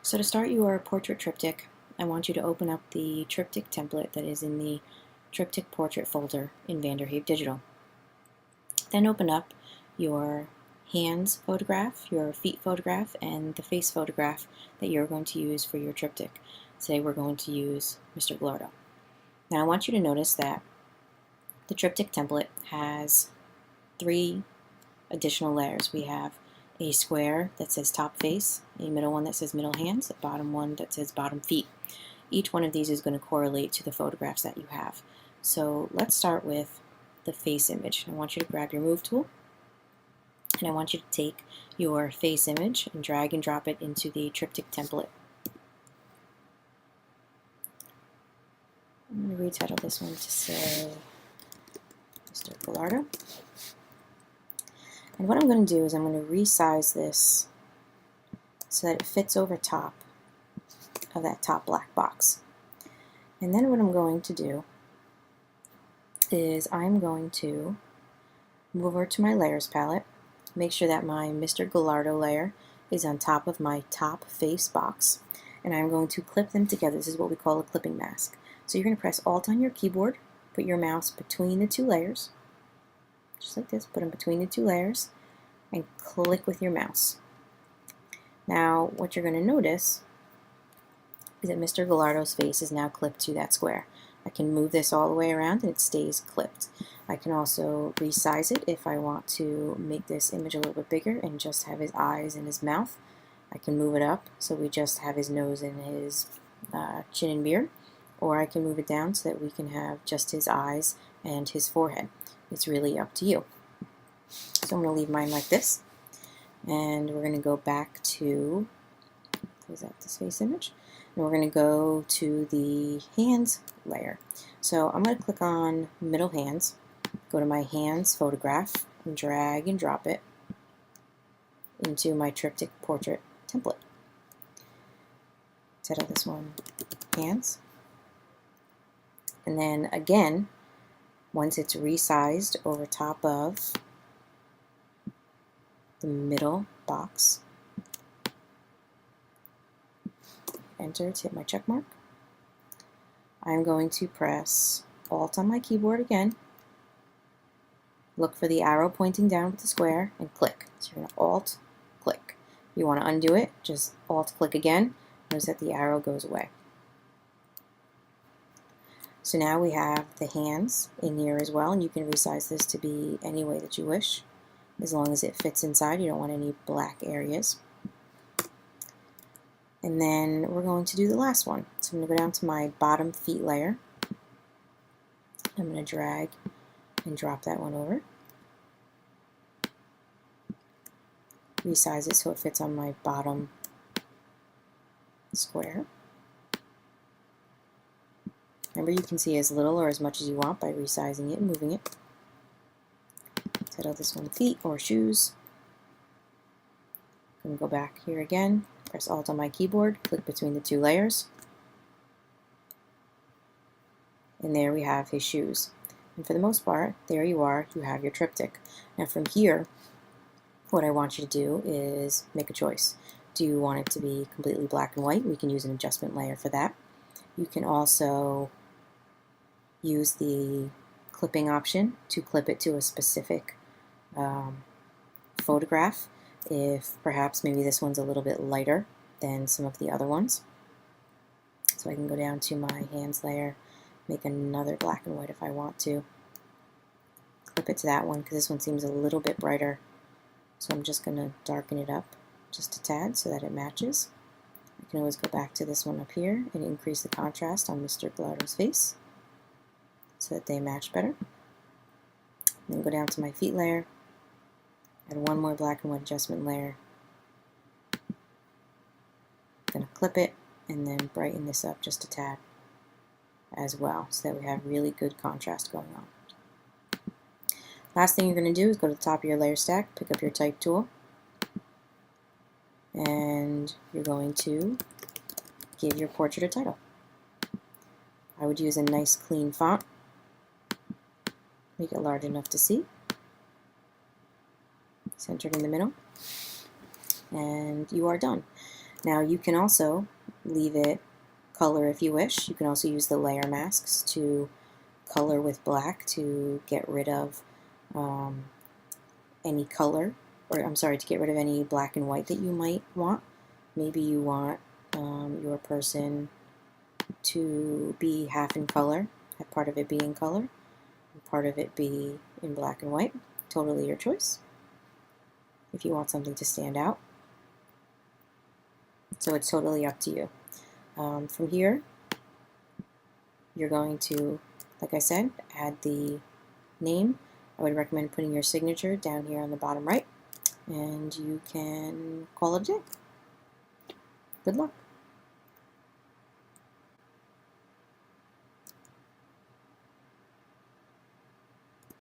So to start your portrait triptych, I want you to open up the triptych template that is in the Triptych Portrait folder in Vanderheef Digital. Then open up your hands photograph, your feet photograph, and the face photograph that you're going to use for your triptych. Today we're going to use Mr. Gallardo. Now I want you to notice that the triptych template has 3 additional layers. We have a square that says top face, a middle one that says middle hands, a bottom one that says bottom feet. Each one of these is going to correlate to the photographs that you have. So let's start with the face image. I want you to grab your move tool, and I want you to take your face image and drag and drop it into the triptych template. I'm going to retitle this one to say Mr. Gallardo. And what I'm going to do is I'm going to resize this so that it fits over top of that top black box. And then what I'm going to do is I'm going to move over to my layers palette, make sure that my Mr. Gallardo layer is on top of my top face box, and I'm going to clip them together. This is what we call a clipping mask. So you're going to press Alt on your keyboard, put your mouse between the 2 layers, just like this, put them between the 2 layers, and click with your mouse. Now what you're going to notice is that Mr. Gallardo's face is now clipped to that square. I can move this all the way around and it stays clipped. I can also resize it if I want to make this image a little bit bigger and just have his eyes and his mouth. I can move it up so we just have his nose and his chin and beard, or I can move it down so that we can have just his eyes and his forehead. It's really up to you. So I'm going to leave mine like this, and we're going to go back to, close out this face image, and we're going to go to the hands layer. So I'm going to click on middle hands, go to my hands photograph, and drag and drop it into my Triptych Portrait template. Title this one hands. And then again, once it's resized over top of the middle box, enter to hit my check mark. I'm going to press Alt on my keyboard again, look for the arrow pointing down with the square, and click. So you're going to Alt, click. If you want to undo it, just Alt, click again. Notice that the arrow goes away. So now we have the hands in here as well, and you can resize this to be any way that you wish, as long as it fits inside. You don't want any black areas. And then we're going to do the last one. So I'm going to go down to my bottom feet layer. I'm going to drag and drop that one over. Resize it so it fits on my bottom square. Remember, you can see as little or as much as you want by resizing it and moving it. Title this one feet or shoes. I'm going to go back here again, press Alt on my keyboard, click between the 2 layers, and there we have his shoes. And for the most part, there you are, you have your triptych. Now from here, what I want you to do is make a choice. Do you want it to be completely black and white? We can use an adjustment layer for that. You can also use the clipping option to clip it to a specific photograph, if perhaps maybe this one's a little bit lighter than some of the other ones. So I can go down to my hands layer, make another black and white if I want to, clip it to that one because this one seems a little bit brighter. So I'm just going to darken it up just a tad so that it matches. I can always go back to this one up here and increase the contrast on Mr. Gallardo's face so that they match better. Then go down to my feet layer, add one more black and white adjustment layer. I'm going to clip it and then brighten this up just a tad as well so that we have really good contrast going on. Last thing you're going to do is go to the top of your layer stack, pick up your type tool, and you're going to give your portrait a title. I would use a nice clean font, make it large enough to see, centered in the middle, and you are done. Now you can also leave it color if you wish. You can also use the layer masks to color with black to get rid of any color, or I'm sorry, to get rid of any black and white that you might want. Maybe you want your person to be half in color, have part of it be in color, and part of it be in black and white. Totally your choice, if you want something to stand out. So it's totally up to you. From here, you're going to, like I said, add the name. I would recommend putting your signature down here on the bottom right, and you can call it a day. Good luck.